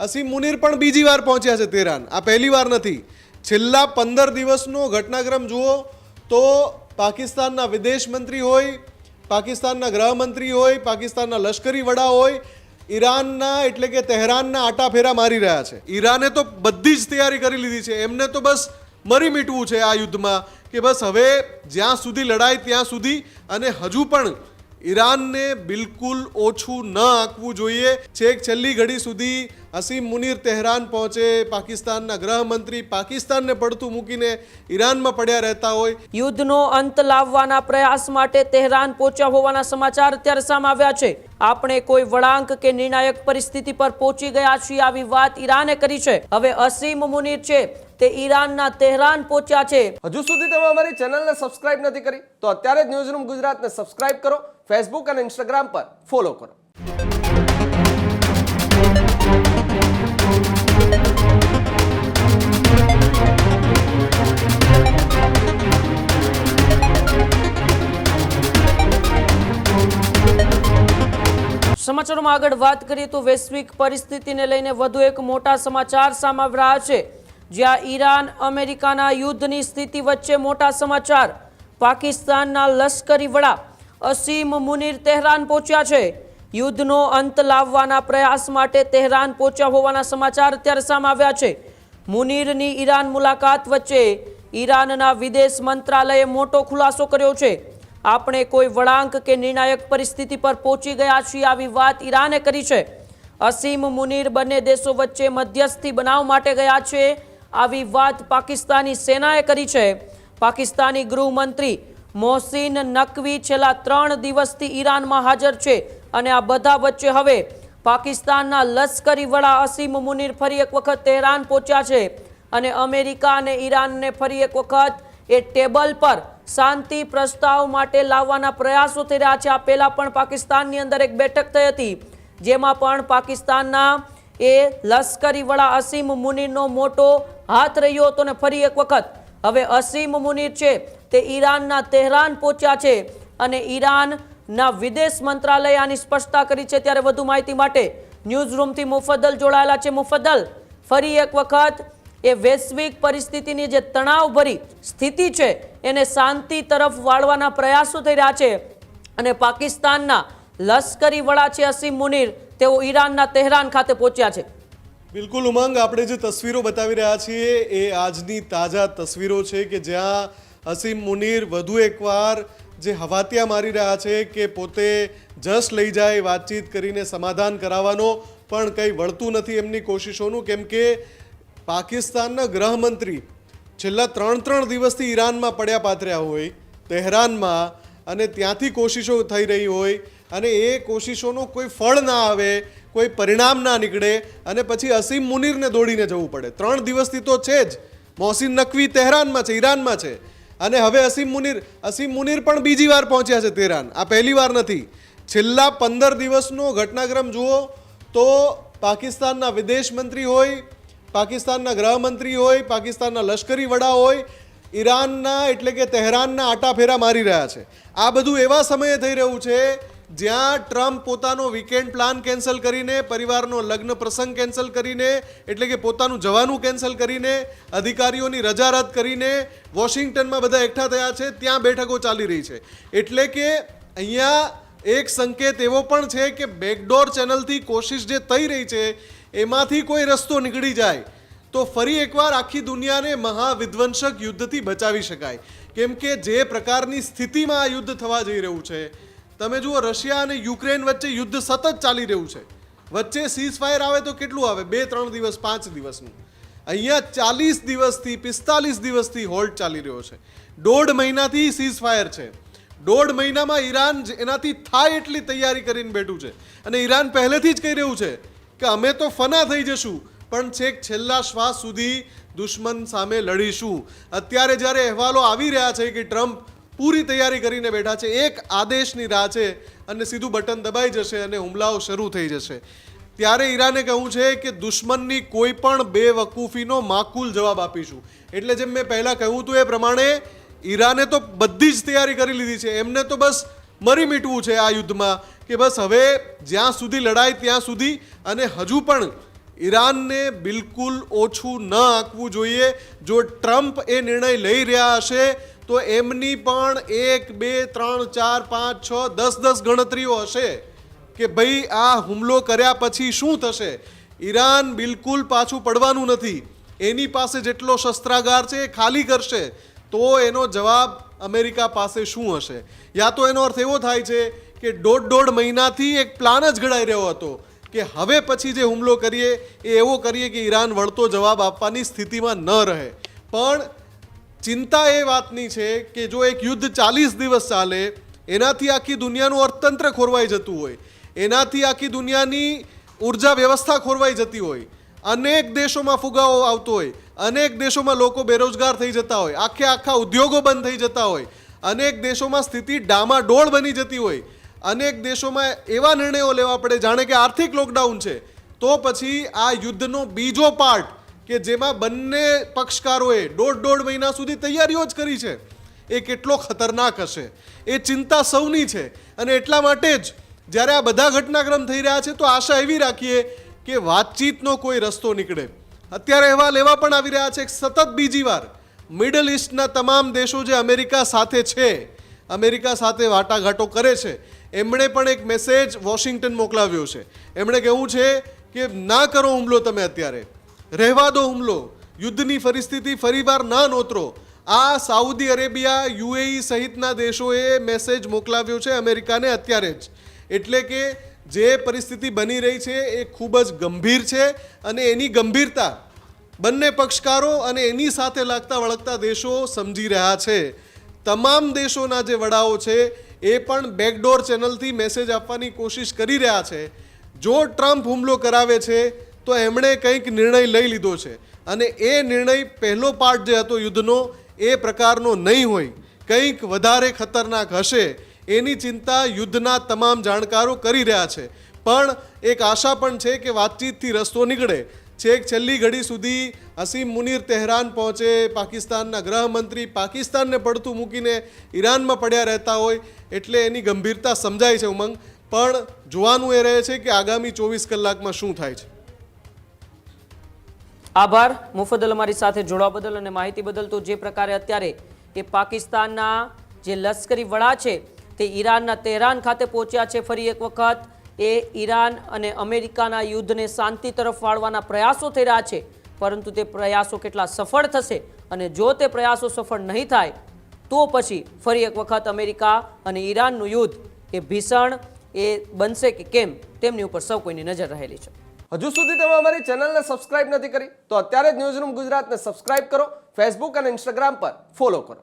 અસીમ મુનીર પણ બીજી વાર પહોંચ્યા છે તેહરાન। આ પહેલી વાર નથી। છેલ્લા 15 દિવસનો ઘટનાક્રમ જુઓ તો પાકિસ્તાનના વિદેશ મંત્રી હોય, પાકિસ્તાનના ગૃહમંત્રી હોય, પાકિસ્તાનના લશ્કરી વડા હોય, ઈરાનના એટલે કે તેહરાનના આટાફેરા મારી રહ્યા છે। ઈરાને તો બધી જ તૈયારી કરી લીધી છે। એમને તો બસ મરી મીટવું છે આ યુદ્ધમાં, કે બસ હવે જ્યાં સુધી લડાઈ ત્યાં સુધી, અને હજુ પણ ઈરાનને બિલકુલ ઓછું ન આંકવું જોઈએ। છેક છેલ્લી ઘડી સુધી અસીમ મુનીર તેહરાન પહોંચે, પાકિસ્તાનના ગૃહમંત્રી પાકિસ્તાનને પડતું મૂકીને ઈરાનમાં પડ્યા રહેતા હોય। યુદ્ધનો અંત લાવવાના પ્રયાસ માટે તેહરાન પહોંચ્યા હોવાના સમાચાર અત્યારે સામે આવ્યા છે। આપણે કોઈ વળાંક કે નિર્ણાયક પરિસ્થિતિ પર પહોંચી ગયા છીએ, આવી વાત ઈરાને કરી છે। હવે અસીમ મુનીર છે તે ઈરાનના તેહરાન પહોંચ્યા છે। હજુ સુધી તમે અમારી ચેનલને સબસ્ક્રાઇબ નથી કરી તો અત્યારે જ ન્યૂઝરૂમ ગુજરાતને સબસ્ક્રાઇબ કરો, ફેસબુક અને ઇન્સ્ટાગ્રામ પર ફોલો કરો। સમાચારોમાં આગળ વાત કરીએ તો વૈશ્વિક પરિસ્થિતિને લઈને વધુ એક મોટા સમાચાર સામે આવી રહ્યા છે, જ્યાં ઈરાન અમેરિકાના યુદ્ધની સ્થિતિ વચ્ચે મોટા સમાચાર। પાકિસ્તાનના લશ્કરી વડા અસીમ મુનીર તેહરાન પહોંચ્યા છે। યુદ્ધનો અંત લાવવાના પ્રયાસ માટે તેહરાન પહોંચ્યા હોવાના સમાચાર અત્યારે સામે આવ્યા છે। મુનીરની ઈરાન મુલાકાત વચ્ચે ઈરાનના વિદેશ મંત્રાલયે મોટો ખુલાસો કર્યો છે। આપણે કોઈ વળાંક કે નિર્ણાયક પરિસ્થિતિ પર પહોંચી ગયા છીએ, આવી વાત ઈરાને કરી છે। અસીમ મુનીર બંને દેશો વચ્ચે મધ્યસ્થી બનાવ માટે ગયા છે, આવી વાત પાકિસ્તાની સેનાએ કરી છે। પાકિસ્તાની ગૃહમંત્રી મોહસિન નકવી છેલ્લા 3 દિવસથી ઈરાનમાં હાજર છે, અને આ બધા વચ્ચે હવે પાકિસ્તાનના લશ્કરી વડા અસીમ મુનીર ફરી એક વખત તેહરાન પહોંચ્યા છે, અને અમેરિકા અને ઈરાનને ફરી એક વખત એ ટેબલ પર શાંતિ પ્રસ્તાવ માટે લાવવાના પ્રયાસો થઈ રહ્યા છે। આ પહેલા પણ પાકિસ્તાનની અંદર એક બેઠક થઈ હતી, જેમાં પણ પાકિસ્તાનના એ લશ્કરી વડા અસીમ મુનીરનો મોટો હાથ રહ્યો હતો, અને ફરી એક વખત હવે અસીમ મુનીર છે તે ઈરાનના તેહરાન પહોંચ્યા છે, અને ઈરાનના વિદેશ મંત્રાલયે આની સ્પષ્ટતા કરી છે। ત્યારે વધુ માહિતી માટે ન્યૂઝરૂમથી મુફદ્દલ જોડાયેલા છે। મુફદ્દલ, ફરી એક વખત એ વૈશ્વિક પરિસ્થિતિની જે તણાવભરી સ્થિતિ છે એને શાંતિ તરફ વાળવાના પ્રયાસો થઈ રહ્યા છે, અને પાકિસ્તાનના લશ્કરી વડા છે અસીમ મુનીર, તેઓ ઈરાનના તેહરાન ખાતે પહોંચ્યા છે। બિલકુલ ઉમંગ, આપણે જે તસવીરો બતાવી રહ્યા છીએ એ આજની તાજા તસવીરો છે કે જ્યાં અસીમ મુનીર વધુ એકવાર જે હવાતિયા મારી રહ્યા છે કે પોતે જશ લઈ જાય, વાતચીત કરીને સમાધાન કરાવવાનો પણ કંઈ વળતું નથી એમની કોશિશોનું, કેમ કે પાકિસ્તાનના ગૃહમંત્રી છેલ્લા 3 દિવસથી ઈરાનમાં પડ્યા પાથર્યા હોય તેહરાનમાં, અને ત્યાંથી કોશિશો થઈ રહી હોય, અને એ કોશિશોનો કોઈ ફળ ના આવે, કોઈ પરિણામ ના નીકળે, અને પછી અસીમ મુનીરને દોડીને જવું પડે। 3 દિવસથી તો છે જ, મોહસિન નકવી તેહરાનમાં છે, ઈરાનમાં છે, અને હવે અસીમ મુનીર પણ બીજી વાર પહોંચ્યા છે તેહરાન। આ પહેલી વાર નથી। છેલ્લા 15 દિવસનો ઘટનાક્રમ જુઓ તો પાકિસ્તાનના વિદેશ મંત્રી હોય, પાકિસ્તાનના ગૃહમંત્રી હોય, પાકિસ્તાનના લશ્કરી વડા હોય, ઈરાનના એટલે કે તેહરાનના આટાફેરા મારી રહ્યા છે। આ બધું એવા સમયે થઈ રહ્યું છે જ્યાં ટ્રમ્પ પોતાનો વીકેન્ડ પ્લાન કેન્સલ કરીને, પરિવારનો લગ્ન પ્રસંગ કેન્સલ કરીને, એટલે કે પોતાનું જવાનું કેન્સલ કરીને, અધિકારીઓની રજા રદ કરીને વોશિંગ્ટનમાં બધા એકઠા થયા છે, ત્યાં બેઠકો ચાલી રહી છે। એટલે કે અહીંયા એક સંકેત એવો પણ છે કે બેકડોર ચેનલથી કોશિશ જે થઈ રહી છે એમાંથી કોઈ રસ્તો નીકળી જાય તો ફરી એકવાર આખી દુનિયાને મહાવિધ્વંસક યુદ્ધથી બચાવી શકાય। કેમ કે જે પ્રકારની સ્થિતિમાં આ યુદ્ધ થવા જઈ રહ્યું છે, તમે જુઓ રશિયા અને યુક્રેન વચ્ચે યુદ્ધ સતત ચાલી રહ્યું છે। વચ્ચે સીઝ ફાયર આવે તો કેટલું આવે, 2-3 દિવસ 5 દિવસનું। અહીંયા 40 દિવસથી 45 દિવસથી હોલ્ડ ચાલી રહ્યો છે। 1.5 મહિનાથી સીઝ ફાયર છે। 1.5 મહિનામાં ઈરાન એનાથી થાય એટલી તૈયારી કરીને બેઠું છે, અને ઈરાન પહેલેથી જ કહી રહ્યું છે કે અમે તો ફના થઈ જશું પણ છેક છેલ્લા શ્વાસ સુધી દુશ્મન સામે લડીશું। અત્યારે જ્યારે અહેવાલો આવી રહ્યા છે કે ટ્રમ્પ પૂરી તૈયારી કરીને બેઠા છે, એક આદેશની રાહ છે અને સીધું બટન દબાઈ જશે અને હુમલાઓ શરૂ થઈ જશે, ત્યારે ઈરાને કહ્યું છે કે દુશ્મનની કોઈ પણ બેવકૂફીનો માકૂલ જવાબ આપીશું। એટલે જેમ મેં પહેલાં કહ્યું હતું એ પ્રમાણે ઈરાને તો બધી જ તૈયારી કરી લીધી છે। એમને તો બસ મરી મીટવું છે આ યુદ્ધમાં, કે બસ હવે જ્યાં સુધી લડાઈ ત્યાં સુધી, અને હજુ પણ ઈરાનને બિલકુલ ઓછું ન આંકવું જોઈએ. જો ટ્રમ્પ એ નિર્ણય લઈ રહ્યા હશે તો એમની પણ 1 2 3 4 5 6 10 ગણતરીઓ હશે કે ભાઈ આ હુમલો કર્યા પછી શું થશે. ઈરાન બિલકુલ પાછું પડવાનું નથી. એની પાસે જેટલો શસ્ત્રાગાર છે એ ખાલી કરશે તો એનો જવાબ અમેરિકા પાસે શું હશે. યા તો એનો અર્થ એવો થાય છે કે દોઢ મહિનાથી એક પ્લાન જ ઘડાઈ રહ્યો હતો કે હવે પછી જે હુમલો કરીએ એ એવો કરીએ કે ઈરાન વળતો જવાબ આપવાની સ્થિતિમાં ન રહે. પણ ચિંતા એ વાતની છે કે જો એક યુદ્ધ 40 દિવસ ચાલે એનાથી આખી દુનિયાનું અર્થતંત્ર ખોરવાઈ જતું હોય, એનાથી આખી દુનિયાની ઉર્જા વ્યવસ્થા ખોરવાઈ જતી હોય, અનેક દેશોમાં ફુગાવો આવતો હોય, અનેક દેશોમાં લોકો બેરોજગાર થઈ જતા હોય, આખા ઉદ્યોગો બંધ થઈ જતા હોય, અનેક દેશોમાં સ્થિતિ ડામાડોળ બની જતી હોય, અનેક દેશોમાં એવા નિર્ણયો લેવા પડે જાણે કે આર્થિક લોકડાઉન છે, તો પછી આ યુદ્ધનો બીજો પાર્ટ કે જેમાં બંને પક્ષકારોએ દોઢ મહિના સુધી તૈયારીઓ જ કરી છે એ કેટલો ખતરનાક હશે. એ ચિંતા સૌની છે. અને એટલા માટે જ જ્યારે આ બધા ઘટનાક્રમ થઈ રહ્યા છે તો આશા એવી રાખીએ કે વાતચીતનો કોઈ રસ્તો નીકળે. અત્યારે અહેવાલ એવા પણ આવી રહ્યા છે કે સતત બીજી વાર મિડલ ઇસ્ટના તમામ દેશો જે અમેરિકા સાથે છે, અમેરિકા સાથે વાટાઘાટો કરે છે, એમણે પણ એક મેસેજ વોશિંગ્ટન મોકલાવ્યો છે. એમણે કહેવું છે કે ના કરો હુમલો, તમે અત્યારે રહેવા દો હુમલો, યુદ્ધની પરિસ્થિતિ ફરીવાર ના નોતરો. આ સાઉદી અરેબિયા, યુએઈ સહિતના દેશોએ મેસેજ મોકલાવ્યો છે અમેરિકાને અત્યારે જ. એટલે કે જે પરિસ્થિતિ બની રહી છે એ ખૂબ જ ગંભીર છે અને એની ગંભીરતા બંને પક્ષકારો અને એની સાથે લાગતા વળગતા દેશો સમજી રહ્યા છે. તમામ દેશોના જે વડાઓ છે એ પણ બેકડોર ચેનલથી મેસેજ આપવાની કોશિશ કરી રહ્યા છે. જો ટ્રમ્પ હુમલો કરાવે છે તો એમણે કંઈક નિર્ણય લઈ લીધો છે અને એ નિર્ણય પહેલો પાર્ટ જે હતો યુદ્ધનો એ પ્રકારનો નહીં હોય, કંઈક વધારે ખતરનાક હશે. એની ચિંતા યુદ્ધના તમામ જાણકારો કરી રહ્યા છે. પણ એક આશા પણ છે કે વાતચીતથી રસ્તો નીકળે. છેક છેલ્લી ઘડી સુધી હસીમ મુનીર તહેરાન પહોંચે, પાકિસ્તાનના ગૃહમંત્રી પાકિસ્તાનને પડતું મૂકીને ઈરાનમાં પડ્યા રહેતા હોય, એટલે એની ગંભીરતા સમજાય છે ઉમંગ. પણ જોવાનું એ રહે છે કે આગામી 24 કલાકમાં શું થાય છે. આભાર મુફદ્દલ અમારી સાથે જોડવા બદલ અને માહિતી બદલ. તો જે પ્રકારે અત્યારે એ પાકિસ્તાનના જે લશ્કરી વડા છે તે ઈરાનના તેહરાન ખાતે પહોંચ્યા છે. ફરી એક વખત એ ઈરાન અને અમેરિકાના યુદ્ધને શાંતિ તરફ વાળવાના પ્રયાસો થઈ રહ્યા છે, પરંતુ તે પ્રયાસો કેટલા સફળ થશે અને જો તે પ્રયાસો સફળ નહીં થાય તો પછી ફરી એક વખત અમેરિકા અને ઈરાનનું યુદ્ધ એ ભીષણ એ બનશે કે કેમ, તેમની ઉપર સૌ કોઈની નજર રહેલી છે. હજુ સુધી તમે અમારી ચેનલને સબસ્ક્રાઇબ નથી કરી તો અત્યારે જ ન્યૂઝરૂમ ગુજરાતને સબસ્ક્રાઇબ કરો, ફેસબુક અને ઇન્સ્ટાગ્રામ પર ફોલો કરો.